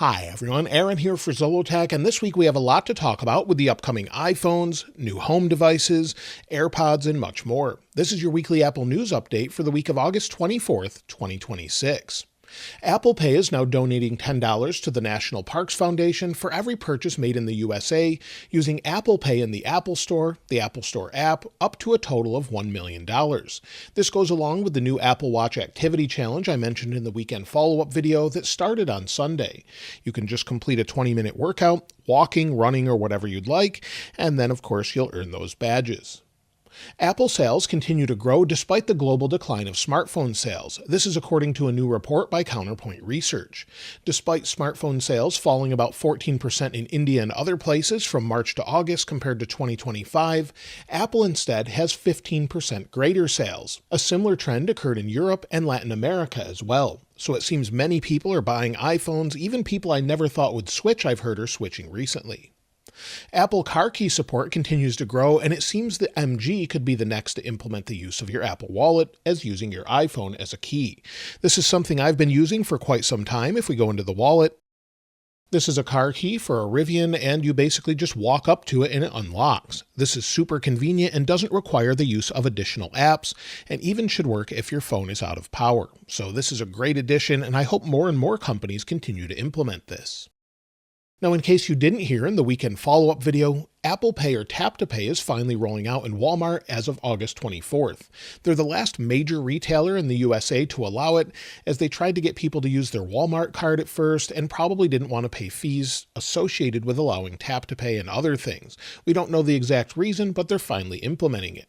Hi everyone, Aaron here for Zollotech, and this week we have a lot to talk about with the upcoming iPhones, new home devices, AirPods, and much more. This is your weekly Apple News update for the week of August 24th, 2026. Apple Pay is now donating $10 to the National Parks Foundation for every purchase made in the USA using Apple Pay in the Apple Store, the Apple Store app, up to a total of $1 million. This goes along with the new Apple Watch Activity Challenge I mentioned in the weekend follow-up video that started on Sunday. You can just complete a 20-minute workout, walking, running, or whatever you'd like, and then of course you'll earn those badges. Apple sales continue to grow despite the global decline of smartphone sales. This is according to a new report by Counterpoint Research. Despite smartphone sales falling about 14% in India and other places from March to August compared to 2025, Apple instead has 15% greater sales. A similar trend occurred in Europe and Latin America as well. So it seems many people are buying iPhones, even people I never thought would switch I've heard are switching recently. Apple CarKey support continues to grow, and it seems that MG could be the next to implement the use of your Apple Wallet as using your iPhone as a key. This is something I've been using for quite some time if we go into the wallet. This is a car key for a Rivian, and you basically just walk up to it and it unlocks. This is super convenient and doesn't require the use of additional apps, and even should work if your phone is out of power. So this is a great addition, and I hope more and more companies continue to implement this. Now, in case you didn't hear in the weekend follow-up video, Apple Pay or Tap to Pay is finally rolling out in Walmart as of August 24th. They're the last major retailer in the USA to allow it, as they tried to get people to use their Walmart card at first and probably didn't want to pay fees associated with allowing Tap to Pay and other things. We don't know the exact reason, but they're finally implementing it.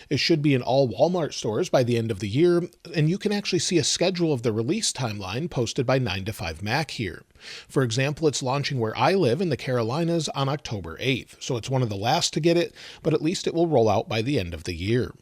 It should be in all Walmart stores by the end of the year, and you can actually see a schedule of the release timeline posted by 9to5Mac here. For example, it's launching where I live in the Carolinas on October 8th, so it's one of the last to get it, but at least it will roll out by the end of the year.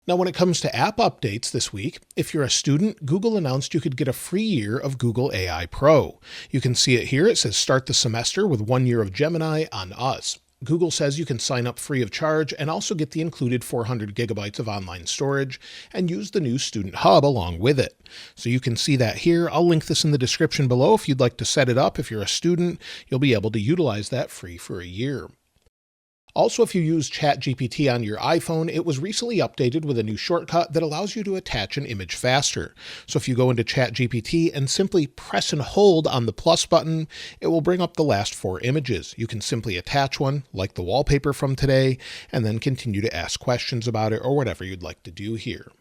Now, when it comes to app updates this week, if you're a student, Google announced you could get a free year of Google AI Pro. You can see it here. It says start the semester with 1 year of Gemini on us. Google says you can sign up free of charge and also get the included 400 gigabytes of online storage and use the new Student Hub along with it. So you can see that here. I'll link this in the description below if you'd like to set it up. If you're a student, you'll be able to utilize that free for a year. Also, if you use ChatGPT on your iPhone, it was recently updated with a new shortcut that allows you to attach an image faster. So if you go into ChatGPT and simply press and hold on the plus button, it will bring up the last 4 images. You can simply attach one, like the wallpaper from today, and then continue to ask questions about it or whatever you'd like to do here.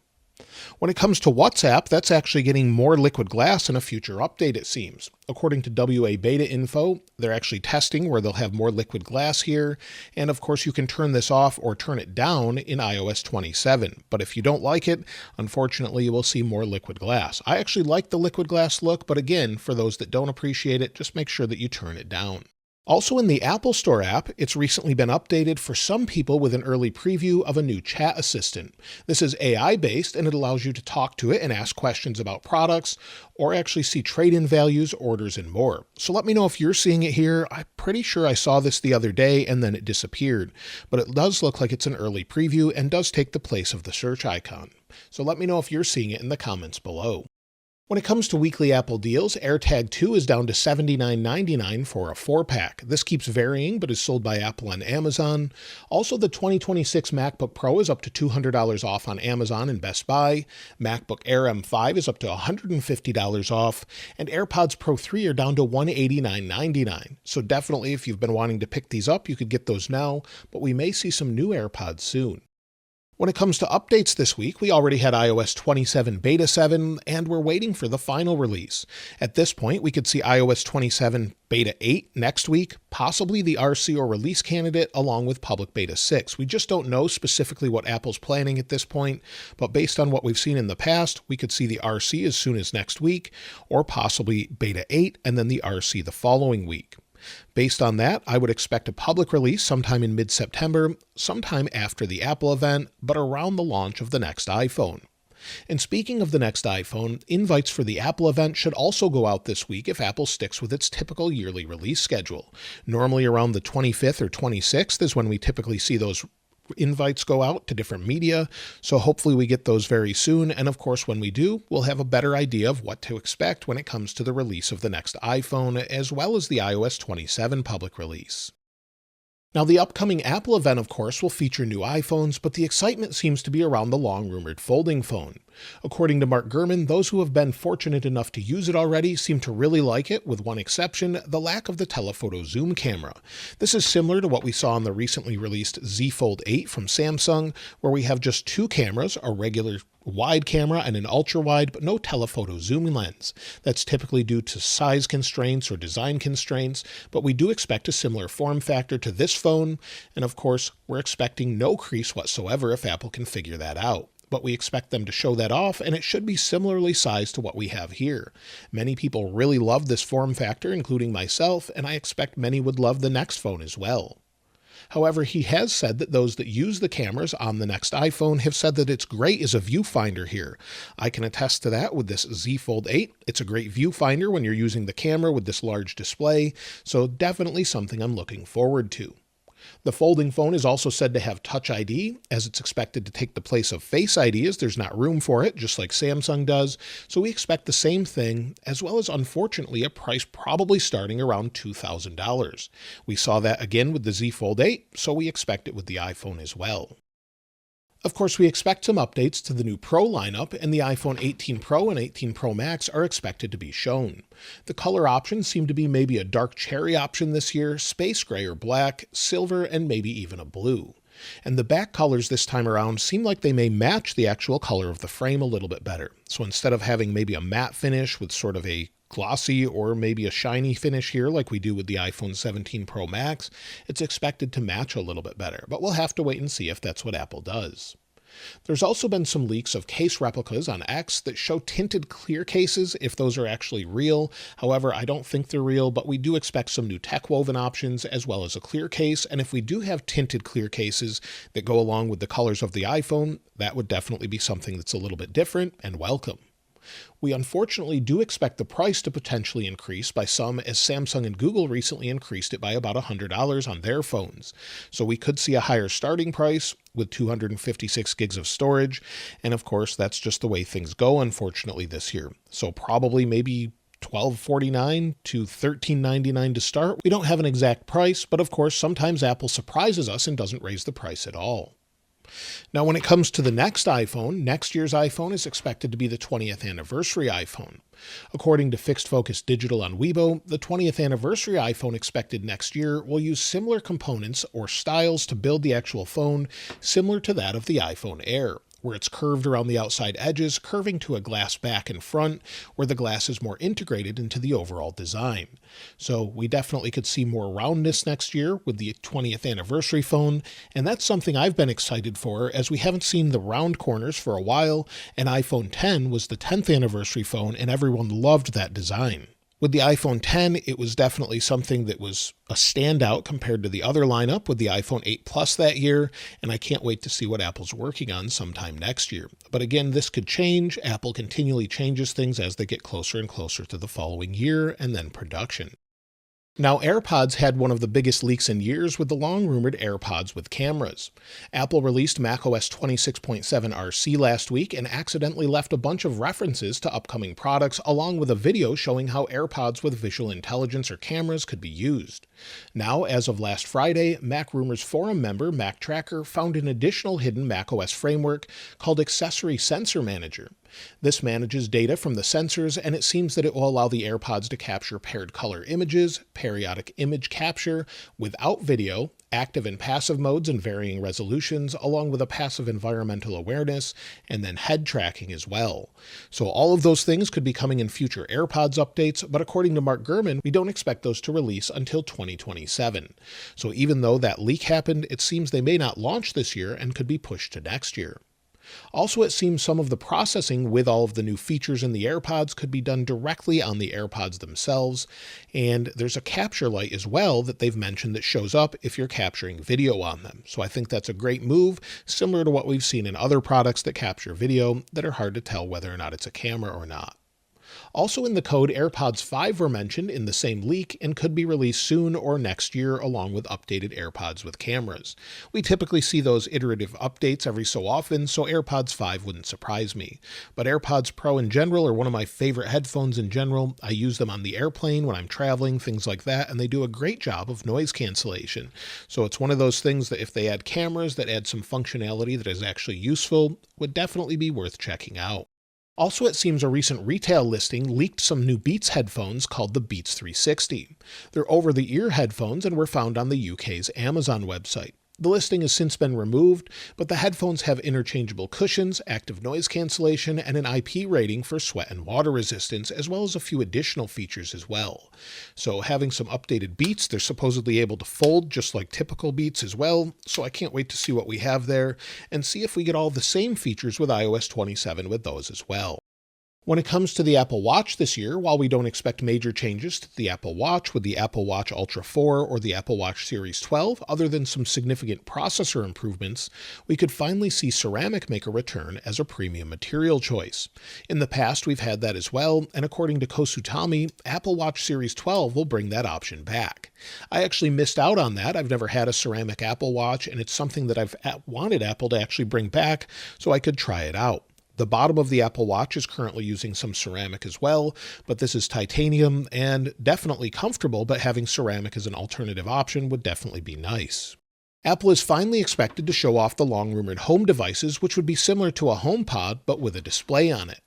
When it comes to WhatsApp, that's actually getting more liquid glass in a future update, it seems. According to WA Beta Info, they're actually testing where they'll have more liquid glass here, and of course you can turn this off or turn it down in iOS 27. But if you don't like it, unfortunately you will see more liquid glass. I actually like the liquid glass look, but again, for those that don't appreciate it, just make sure that you turn it down. Also in the Apple Store app, it's recently been updated for some people with an early preview of a new chat assistant. This is AI-based, and it allows you to talk to it and ask questions about products, or actually see trade-in values, orders, and more. So let me know if you're seeing it here. I'm pretty sure I saw this the other day and then it disappeared, but it does look like it's an early preview and does take the place of the search icon. So let me know if you're seeing it in the comments below. When it comes to weekly Apple deals, AirTag 2 is down to $79.99 for a 4-pack. This keeps varying, but is sold by Apple on Amazon. Also, the 2026 MacBook Pro is up to $200 off on Amazon and Best Buy. MacBook Air M5 is up to $150 off, and AirPods Pro 3 are down to $189.99. So definitely, if you've been wanting to pick these up, you could get those now, but we may see some new AirPods soon. When it comes to updates this week, we already had iOS 27 Beta 7, and we're waiting for the final release. At this point, we could see iOS 27 Beta 8 next week, possibly the RC or release candidate, along with Public Beta 6. We just don't know specifically what Apple's planning at this point, but based on what we've seen in the past, we could see the RC as soon as next week, or possibly Beta 8 and then the RC the following week. Based on that, I would expect a public release sometime in mid-September, sometime after the Apple event, but around the launch of the next iPhone. And speaking of the next iPhone, invites for the Apple event should also go out this week if Apple sticks with its typical yearly release schedule. Normally around the 25th or 26th is when we typically see those invites go out to different media, so hopefully we get those very soon, and of course when we do, we'll have a better idea of what to expect when it comes to the release of the next iPhone, as well as the iOS 27 public release. Now, the upcoming Apple event, of course, will feature new iPhones, but the excitement seems to be around the long-rumored folding phone. According to Mark Gurman, those who have been fortunate enough to use it already seem to really like it, with one exception, the lack of the telephoto zoom camera. This is similar to what we saw in the recently released Z Fold 8 from Samsung, where we have just two cameras, a regular wide camera and an ultra wide, but no telephoto zoom lens. That's typically due to size constraints or design constraints, but we do expect a similar form factor to this phone, and of course, we're expecting no crease whatsoever if Apple can figure that out. But we expect them to show that off, and it should be similarly sized to what we have here. Many people really love this form factor, including myself, and I expect many would love the next phone as well. However, he has said that those that use the cameras on the next iPhone have said that it's great as a viewfinder here. I can attest to that with this Z Fold 8. It's a great viewfinder when you're using the camera with this large display, so definitely something I'm looking forward to. The folding phone is also said to have Touch ID, as it's expected to take the place of Face ID as there's not room for it, just like Samsung does, so we expect the same thing, as well as unfortunately a price probably starting around $2,000. We saw that again with the Z Fold 8, so we expect it with the iPhone as well. Of course, we expect some updates to the new Pro lineup, and the iPhone 18 Pro and 18 Pro Max are expected to be shown. The color options seem to be maybe a dark cherry option this year, space gray or black, silver, and maybe even a blue. And the back colors this time around seem like they may match the actual color of the frame a little bit better. So instead of having maybe a matte finish with sort of a glossy or maybe a shiny finish here like we do with the iPhone 17 Pro Max, it's expected to match a little bit better, but we'll have to wait and see if that's what Apple does. There's also been some leaks of case replicas on X that show tinted clear cases if those are actually real. However, I don't think they're real, but we do expect some new tech woven options as well as a clear case, and if we do have tinted clear cases that go along with the colors of the iPhone, that would definitely be something that's a little bit different and welcome. We unfortunately do expect the price to potentially increase by some, as Samsung and Google recently increased it by about $100 on their phones. So we could see a higher starting price with 256 gigs of storage, and of course that's just the way things go unfortunately this year. So probably maybe $12.49 to $13.99 to start. We don't have an exact price, but of course sometimes Apple surprises us and doesn't raise the price at all. Now, when it comes to the next iPhone, next year's iPhone is expected to be the 20th anniversary iPhone. According to Fixed Focus Digital on Weibo, the 20th anniversary iPhone expected next year will use similar components or styles to build the actual phone, similar to that of the iPhone Air, where it's curved around the outside edges, curving to a glass back and front, where the glass is more integrated into the overall design. So we definitely could see more roundness next year with the 20th anniversary phone, and that's something I've been excited for, as we haven't seen the round corners for a while, and iPhone 10 was the 10th anniversary phone, and everyone loved that design. With the iPhone 10, it was definitely something that was a standout compared to the other lineup with the iPhone 8 Plus that year, and I can't wait to see what Apple's working on sometime next year. But again, this could change. Apple continually changes things as they get closer and closer to the following year and then production. Now, AirPods had one of the biggest leaks in years with the long-rumored AirPods with cameras. Apple released macOS 26.7 RC last week and accidentally left a bunch of references to upcoming products, along with a video showing how AirPods with visual intelligence or cameras could be used. Now, as of last Friday, Mac Rumors forum member Mac Tracker found an additional hidden macOS framework called Accessory Sensor Manager. This manages data from the sensors, and it seems that it will allow the AirPods to capture paired color images, periodic image capture, without video, active and passive modes in varying resolutions, along with a passive environmental awareness, and then head tracking as well. So all of those things could be coming in future AirPods updates, but according to Mark Gurman, we don't expect those to release until 2027. So even though that leak happened, it seems they may not launch this year and could be pushed to next year. Also, it seems some of the processing with all of the new features in the AirPods could be done directly on the AirPods themselves, and there's a capture light as well that they've mentioned that shows up if you're capturing video on them. So I think that's a great move, similar to what we've seen in other products that capture video that are hard to tell whether or not it's a camera or not. Also in the code, AirPods 5 were mentioned in the same leak and could be released soon or next year along with updated AirPods with cameras. We typically see those iterative updates every so often, so AirPods 5 wouldn't surprise me. But AirPods Pro in general are one of my favorite headphones in general. I use them on the airplane when I'm traveling, things like that, and they do a great job of noise cancellation. So it's one of those things that if they add cameras that add some functionality that is actually useful, would definitely be worth checking out. Also, it seems a recent retail listing leaked some new Beats headphones called the Beats 360. They're over-the-ear headphones and were found on the UK's Amazon website. The listing has since been removed, but the headphones have interchangeable cushions, active noise cancellation, and an IP rating for sweat and water resistance, as well as a few additional features as well. So having some updated Beats, they're supposedly able to fold just like typical Beats as well, so I can't wait to see what we have there and see if we get all the same features with iOS 27 with those as well. When it comes to the Apple Watch this year, while we don't expect major changes to the Apple Watch with the Apple Watch Ultra 4 or the Apple Watch Series 12, other than some significant processor improvements, we could finally see ceramic make a return as a premium material choice. In the past, we've had that as well, and according to Kosutami, Apple Watch Series 12 will bring that option back. I actually missed out on that. I've never had a ceramic Apple Watch, and it's something that I've wanted Apple to actually bring back so I could try it out. The bottom of the Apple Watch is currently using some ceramic as well, but this is titanium and definitely comfortable, but having ceramic as an alternative option would definitely be nice. Apple is finally expected to show off the long-rumored home devices, which would be similar to a HomePod, but with a display on it.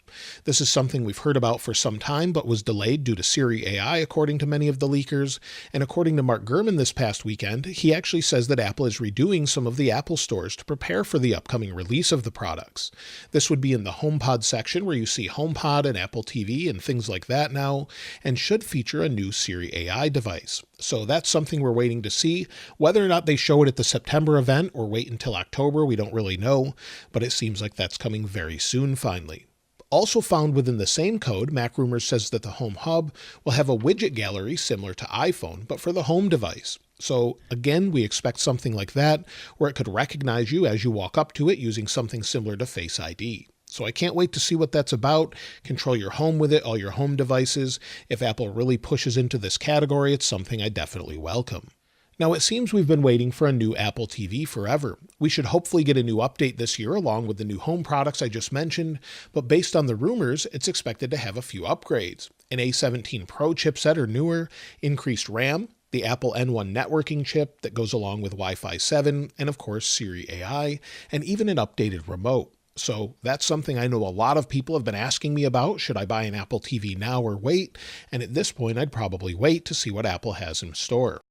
This is something we've heard about for some time, but was delayed due to Siri AI, according to many of the leakers. And according to Mark Gurman this past weekend, he actually says that Apple is redoing some of the Apple stores to prepare for the upcoming release of the products. This would be in the HomePod section where you see HomePod and Apple TV and things like that now, and should feature a new Siri AI device. So that's something we're waiting to see. Whether or not they show it at the September event or wait until October, we don't really know, but it seems like that's coming very soon finally. Also found within the same code, MacRumors says that the Home Hub will have a widget gallery similar to iPhone, but for the home device. So again, we expect something like that, where it could recognize you as you walk up to it using something similar to Face ID. So I can't wait to see what that's about. Control your home with it, all your home devices. If Apple really pushes into this category, it's something I definitely welcome. Now, it seems we've been waiting for a new Apple TV forever. We should hopefully get a new update this year along with the new home products I just mentioned, but based on the rumors, it's expected to have a few upgrades. An A17 Pro chipset or newer, increased RAM, the Apple N1 networking chip that goes along with Wi-Fi 7, and of course Siri AI, and even an updated remote. So that's something I know a lot of people have been asking me about. Should I buy an Apple TV now or wait? And at this point, I'd probably wait to see what Apple has in store.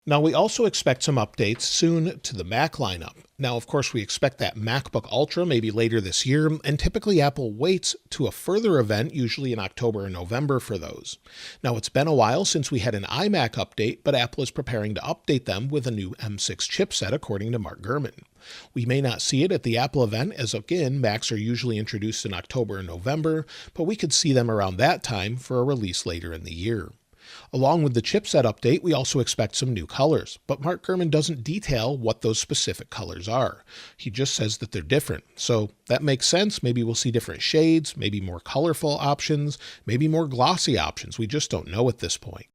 Now, we also expect some updates soon to the Mac lineup. Now, of course, we expect that MacBook Ultra maybe later this year, and typically Apple waits to a further event, usually in October or November for those. Now, it's been a while since we had an iMac update, but Apple is preparing to update them with a new M6 chipset, according to Mark Gurman. We may not see it at the Apple event, as again, Macs are usually introduced in October and November, but we could see them around that time for a release later in the year. Along with the chipset update, we also expect some new colors, but Mark Gurman doesn't detail what those specific colors are. He just says that they're different. So that makes sense. Maybe we'll see different shades, maybe more colorful options, maybe more glossy options. We just don't know at this point.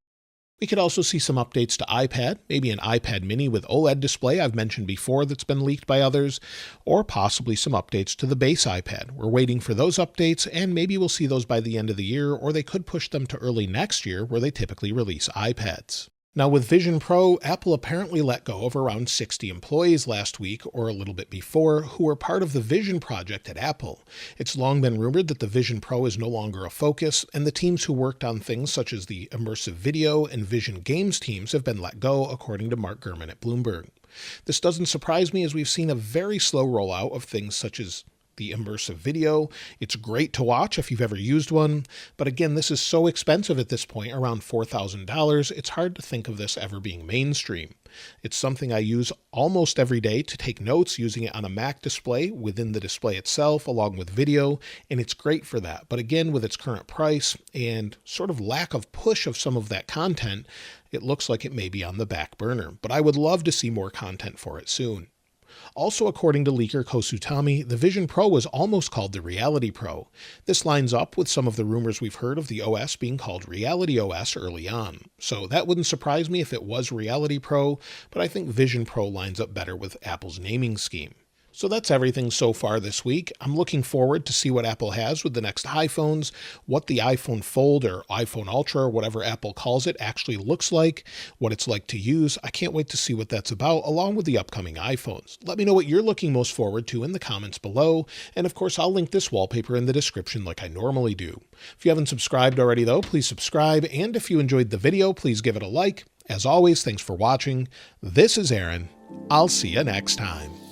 We could also see some updates to iPad, maybe an iPad mini with OLED display I've mentioned before that's been leaked by others, or possibly some updates to the base iPad. We're waiting for those updates, and maybe we'll see those by the end of the year, or they could push them to early next year where they typically release iPads. Now with Vision Pro, Apple apparently let go of around 60 employees last week, or a little bit before, who were part of the Vision project at Apple. It's long been rumored that the Vision Pro is no longer a focus, and the teams who worked on things such as the immersive video and Vision games teams have been let go, according to Mark Gurman at Bloomberg. This doesn't surprise me, as we've seen a very slow rollout of things such as the immersive video. It's great to watch if you've ever used one, but again, this is so expensive at this point, around $4,000, it's hard to think of this ever being mainstream. It's something I use almost every day to take notes, using it on a Mac display within the display itself, along with video, and it's great for that. But again, with its current price and sort of lack of push of some of that content, it looks like it may be on the back burner, but I would love to see more content for it soon. Also, according to leaker Kosutami, the Vision Pro was almost called the Reality Pro. This lines up with some of the rumors we've heard of the OS being called Reality OS early on. So that wouldn't surprise me if it was Reality Pro, but I think Vision Pro lines up better with Apple's naming scheme. So that's everything so far this week. I'm looking forward to see what Apple has with the next iPhones, what the iPhone Fold or iPhone Ultra or whatever Apple calls it actually looks like, what it's like to use. I can't wait to see what that's about, along with the upcoming iPhones. Let me know what you're looking most forward to in the comments below, and of course I'll link this wallpaper in the description like I normally do. If you haven't subscribed already though, please subscribe, and if you enjoyed the video, please give it a like. As always, thanks for watching. This is Aaron. I'll see you next time.